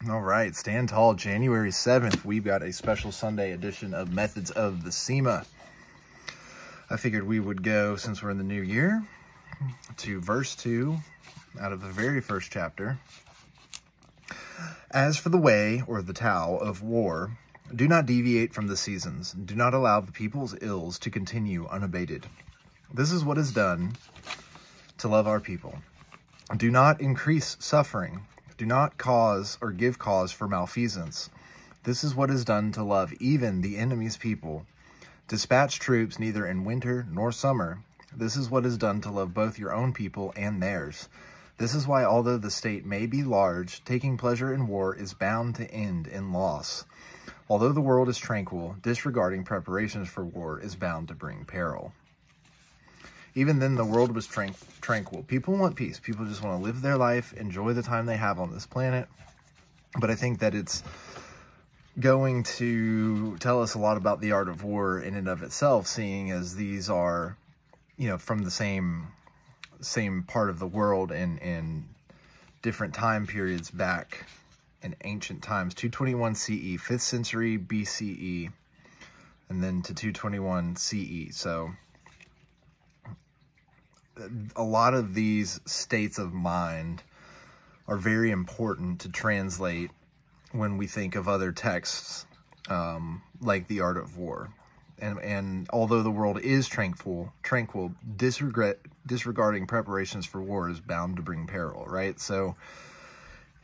All right, Stand Tall, January 7th. We've got a special Sunday edition of Methods of the SEMA. I figured we would go, since we're in the new year, to verse 2 out of the very first chapter. As for the way, or the Tao, of war, do not deviate from the seasons. Do not allow the people's ills to continue unabated. This is what is done to love our people. Do not increase suffering. Do not cause or give cause for malfeasance. This is what is done to love even the enemy's people. Dispatch troops neither in winter nor summer. This is what is done to love both your own people and theirs. This is why, although the state may be large, taking pleasure in war is bound to end in loss. Although the world is tranquil, disregarding preparations for war is bound to bring peril. Even then, the world was tranquil. People want peace. People just want to live their life, enjoy the time they have on this planet. But I think that it's going to tell us a lot about the art of war in and of itself, seeing as these are, from the same part of the world and different time periods back in ancient times. 221 CE, 5th century BCE, and then to 221 CE. So a lot of these states of mind are very important to translate when we think of other texts, like The Art of War. And although the world is tranquil, disregarding preparations for war is bound to bring peril, right? So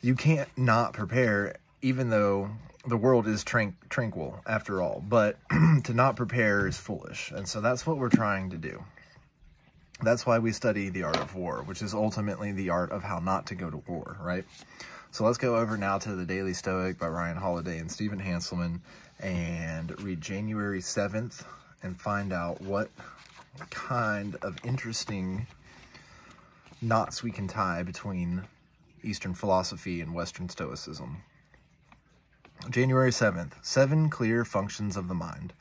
you can't not prepare, even though the world is tranquil after all. But to not prepare is foolish. And so that's what we're trying to do. That's why we study the art of war, which is ultimately the art of how not to go to war, right? So let's go over now to the Daily Stoic by Ryan Holiday and Stephen Hanselman and read January 7th and find out what kind of interesting knots we can tie between Eastern philosophy and Western Stoicism. January 7th, 7 clear functions of the mind.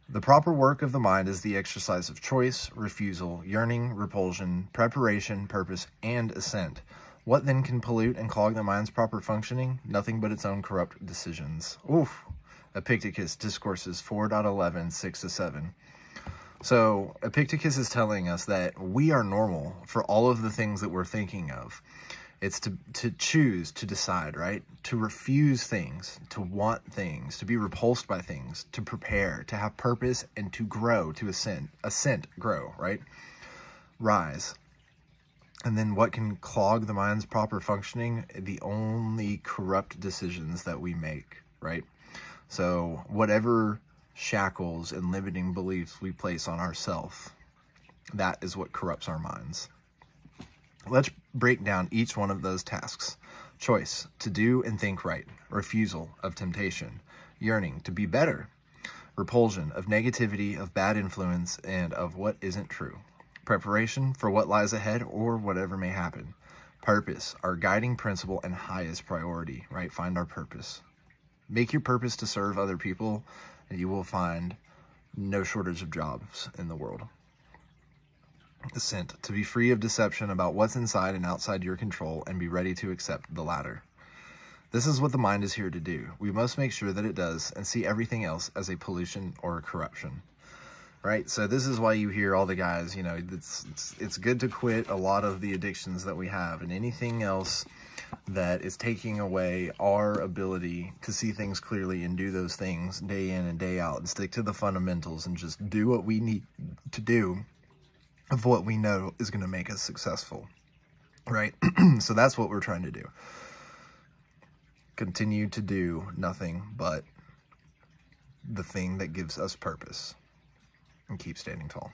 The proper work of the mind is the exercise of choice, refusal, yearning, repulsion, preparation, purpose, and assent. What then can pollute and clog the mind's proper functioning? Nothing but its own corrupt decisions. Oof. Epictetus, Discourses 4.11, 6-7. So Epictetus is telling us that we are normal for all of the things that we're thinking of. It's to choose, to decide, right? To refuse things, to want things, to be repulsed by things, to prepare, to have purpose, and to grow, to ascent, grow, right? Rise. And then what can clog the mind's proper functioning? The only corrupt decisions that we make, right? So whatever shackles and limiting beliefs we place on ourselves, that is what corrupts our minds. Let's break down each one of those tasks. Choice, to do and think right. Refusal, of temptation. Yearning, to be better. Repulsion, of negativity, of bad influence, and of what isn't true. Preparation, for what lies ahead or whatever may happen. Purpose, our guiding principle and highest priority, right? Find our purpose. Make your purpose to serve other people, and you will find no shortage of jobs in the world. Assent, to be free of deception about what's inside and outside your control and be ready to accept the latter. This is what the mind is here to do. We must make sure that it does and see everything else as a pollution or a corruption, right? So this is why you hear all the guys, it's good to quit a lot of the addictions that we have and anything else that is taking away our ability to see things clearly and do those things day in and day out and stick to the fundamentals and just do what we need to do of what we know is going to make us successful, right? So that's what we're trying to do. Continue to do nothing but the thing that gives us purpose and keep standing tall.